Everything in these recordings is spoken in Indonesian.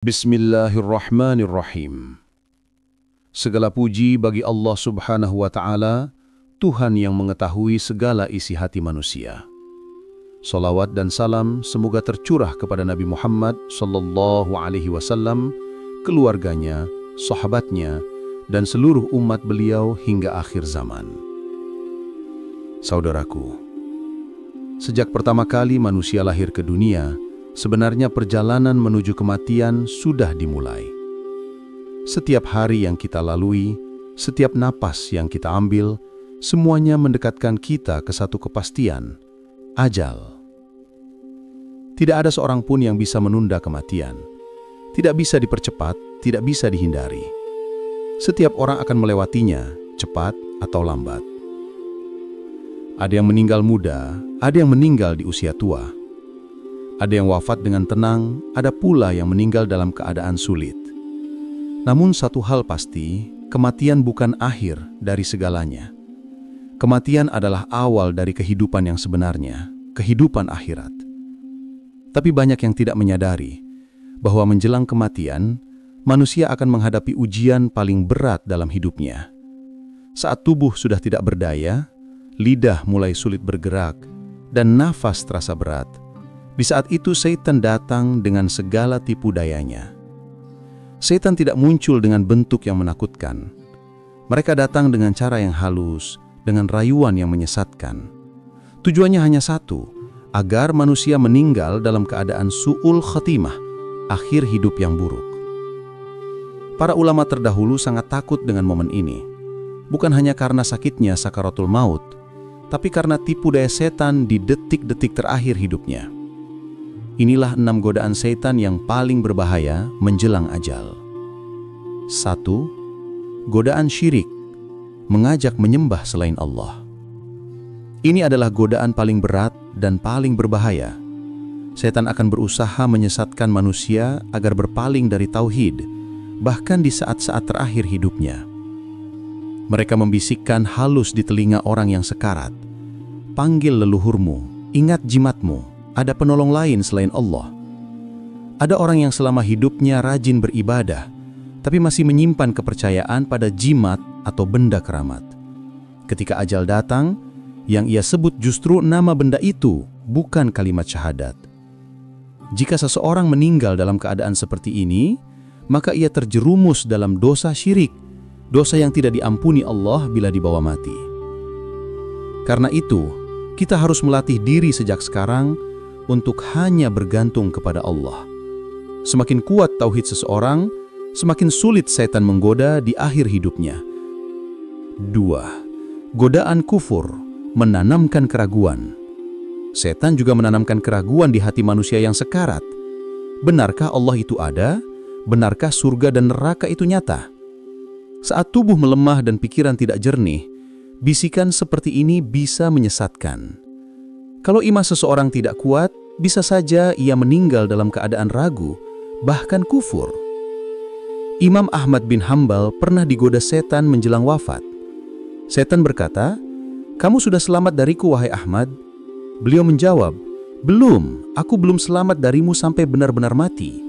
Bismillahirrahmanirrahim. Segala puji bagi Allah Subhanahu wa Ta'ala, Tuhan yang mengetahui segala isi hati manusia. Salawat dan salam semoga tercurah kepada Nabi Muhammad sallallahu alaihi wasallam, keluarganya, sahabatnya, dan seluruh umat beliau hingga akhir zaman. Saudaraku, sejak pertama kali manusia lahir ke dunia, sebenarnya perjalanan menuju kematian sudah dimulai. Setiap hari yang kita lalui, setiap napas yang kita ambil, semuanya mendekatkan kita ke satu kepastian, ajal. Tidak ada seorang pun yang bisa menunda kematian. Tidak bisa dipercepat, tidak bisa dihindari. Setiap orang akan melewatinya, cepat atau lambat. Ada yang meninggal muda, ada yang meninggal di usia tua. Ada yang wafat dengan tenang, ada pula yang meninggal dalam keadaan sulit. Namun satu hal pasti, kematian bukan akhir dari segalanya. Kematian adalah awal dari kehidupan yang sebenarnya, kehidupan akhirat. Tapi banyak yang tidak menyadari bahwa menjelang kematian, manusia akan menghadapi ujian paling berat dalam hidupnya. Saat tubuh sudah tidak berdaya, lidah mulai sulit bergerak, dan nafas terasa berat. Di saat itu Setan datang dengan segala tipu dayanya. Setan tidak muncul dengan bentuk yang menakutkan. Mereka datang dengan cara yang halus, dengan rayuan yang menyesatkan. Tujuannya hanya satu, agar manusia meninggal dalam keadaan su'ul khatimah, akhir hidup yang buruk. Para ulama terdahulu sangat takut dengan momen ini. Bukan hanya karena sakitnya sakaratul maut, tapi karena tipu daya setan di detik-detik terakhir hidupnya. Inilah 6 godaan setan yang paling berbahaya menjelang ajal. 1. Godaan syirik, mengajak menyembah selain Allah. Ini adalah godaan paling berat dan paling berbahaya. Setan akan berusaha menyesatkan manusia agar berpaling dari tauhid, bahkan di saat-saat terakhir hidupnya. Mereka membisikkan halus di telinga orang yang sekarat. Panggil leluhurmu, ingat jimatmu. Ada penolong lain selain Allah. Ada orang yang selama hidupnya rajin beribadah, tapi masih menyimpan kepercayaan pada jimat atau benda keramat. Ketika ajal datang, yang ia sebut justru nama benda itu, bukan kalimat syahadat. Jika seseorang meninggal dalam keadaan seperti ini, maka ia terjerumus dalam dosa syirik, dosa yang tidak diampuni Allah bila dibawa mati. Karena itu, kita harus melatih diri sejak sekarang untuk hanya bergantung kepada Allah. Semakin kuat tauhid seseorang, semakin sulit setan menggoda di akhir hidupnya. 2. Godaan kufur, menanamkan keraguan. Setan juga menanamkan keraguan di hati manusia yang sekarat. Benarkah Allah itu ada? Benarkah surga dan neraka itu nyata? Saat tubuh melemah dan pikiran tidak jernih, bisikan seperti ini bisa menyesatkan. Kalau iman seseorang tidak kuat, bisa saja ia meninggal dalam keadaan ragu, bahkan kufur. Imam Ahmad bin Hambal pernah digoda setan menjelang wafat. Setan berkata, "Kamu sudah selamat dariku, wahai Ahmad?" Beliau menjawab, "Belum, aku belum selamat darimu sampai benar-benar mati."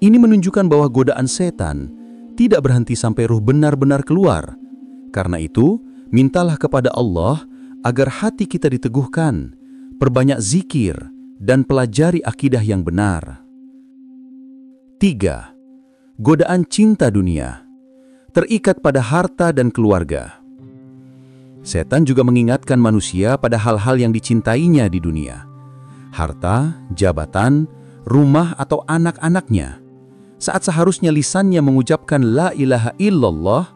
Ini menunjukkan bahwa godaan setan tidak berhenti sampai ruh benar-benar keluar. Karena itu, mintalah kepada Allah agar hati kita diteguhkan, perbanyak zikir, dan pelajari akidah yang benar. 3. Godaan cinta dunia, terikat pada harta dan keluarga. Setan juga mengingatkan manusia pada hal-hal yang dicintainya di dunia. Harta, jabatan, rumah, atau anak-anaknya. Saat seharusnya lisannya mengucapkan la ilaha illallah,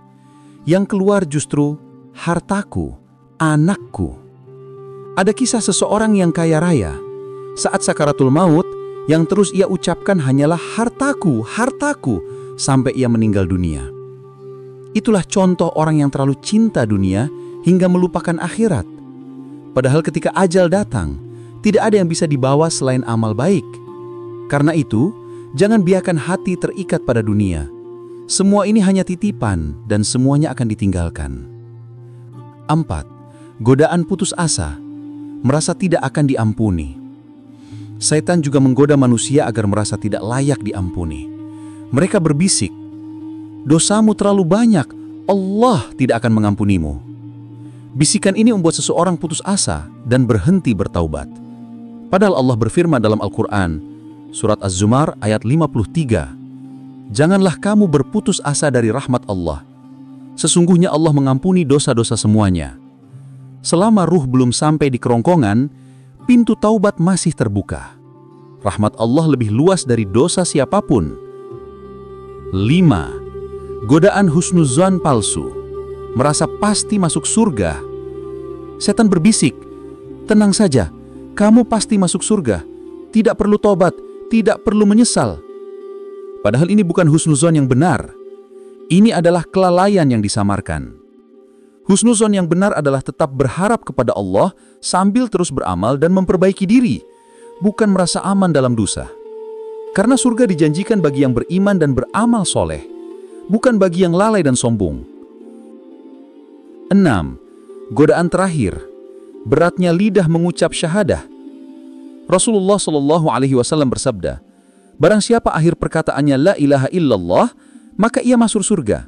yang keluar justru hartaku, anakku. Ada kisah seseorang yang kaya raya. Saat sakaratul maut, yang terus ia ucapkan hanyalah hartaku, hartaku, sampai ia meninggal dunia. Itulah contoh orang yang terlalu cinta dunia hingga melupakan akhirat. Padahal ketika ajal datang, tidak ada yang bisa dibawa selain amal baik. Karena itu, jangan biarkan hati terikat pada dunia. Semua ini hanya titipan dan semuanya akan ditinggalkan. 4. Godaan putus asa, merasa tidak akan diampuni. Setan juga menggoda manusia agar merasa tidak layak diampuni. Mereka berbisik, "Dosamu terlalu banyak, Allah tidak akan mengampunimu." Bisikan ini membuat seseorang putus asa dan berhenti bertaubat. Padahal Allah berfirman dalam Al-Quran, Surat Az-Zumar ayat 53, "Janganlah kamu berputus asa dari rahmat Allah. Sesungguhnya Allah mengampuni dosa-dosa semuanya." Selama ruh belum sampai di kerongkongan, pintu taubat masih terbuka. Rahmat Allah lebih luas dari dosa siapapun. 5. Godaan husnuzon palsu. Merasa pasti masuk surga. Setan berbisik, "Tenang saja, kamu pasti masuk surga. Tidak perlu tobat, tidak perlu menyesal." Padahal ini bukan husnuzon yang benar. Ini adalah kelalaian yang disamarkan. Husnuzon yang benar adalah tetap berharap kepada Allah sambil terus beramal dan memperbaiki diri, bukan merasa aman dalam dosa. Karena surga dijanjikan bagi yang beriman dan beramal soleh, bukan bagi yang lalai dan sombong. 6. Godaan terakhir, beratnya lidah mengucap syahadah. Rasulullah SAW bersabda, "Barang siapa akhir perkataannya la ilaha illallah, maka ia masuk surga."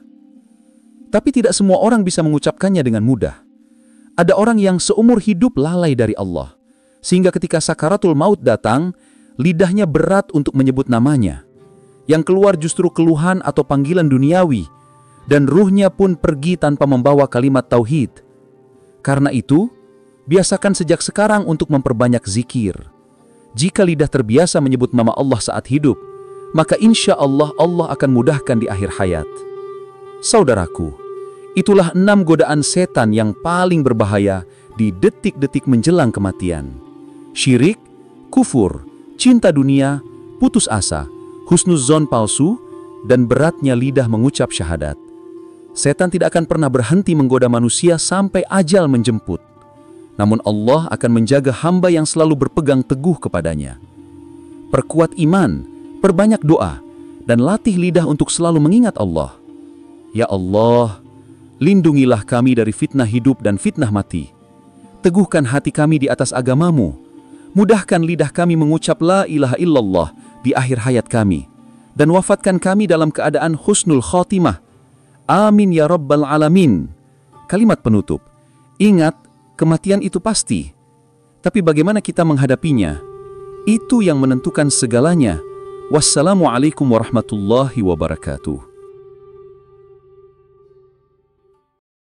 Tapi tidak semua orang bisa mengucapkannya dengan mudah. Ada orang yang seumur hidup lalai dari Allah, sehingga ketika sakaratul maut datang, lidahnya berat untuk menyebut namanya. Yang keluar justru keluhan atau panggilan duniawi, dan ruhnya pun pergi tanpa membawa kalimat tauhid. Karena itu, biasakan sejak sekarang untuk memperbanyak zikir. Jika lidah terbiasa menyebut nama Allah saat hidup, maka insya Allah Allah akan mudahkan di akhir hayat. Saudaraku, itulah 6 godaan setan yang paling berbahaya di detik-detik menjelang kematian. Syirik, kufur, cinta dunia, putus asa, husnuzon palsu, dan beratnya lidah mengucap syahadat. Setan tidak akan pernah berhenti menggoda manusia sampai ajal menjemput. Namun Allah akan menjaga hamba yang selalu berpegang teguh kepadanya. Perkuat iman, perbanyak doa, dan latih lidah untuk selalu mengingat Allah. Ya Allah, lindungilah kami dari fitnah hidup dan fitnah mati. Teguhkan hati kami di atas agamamu. Mudahkan lidah kami mengucap la ilaha illallah di akhir hayat kami. Dan wafatkan kami dalam keadaan husnul khotimah. Amin ya rabbal alamin. Kalimat penutup. Ingat, kematian itu pasti. Tapi bagaimana kita menghadapinya? Itu yang menentukan segalanya. Wassalamualaikum warahmatullahi wabarakatuh.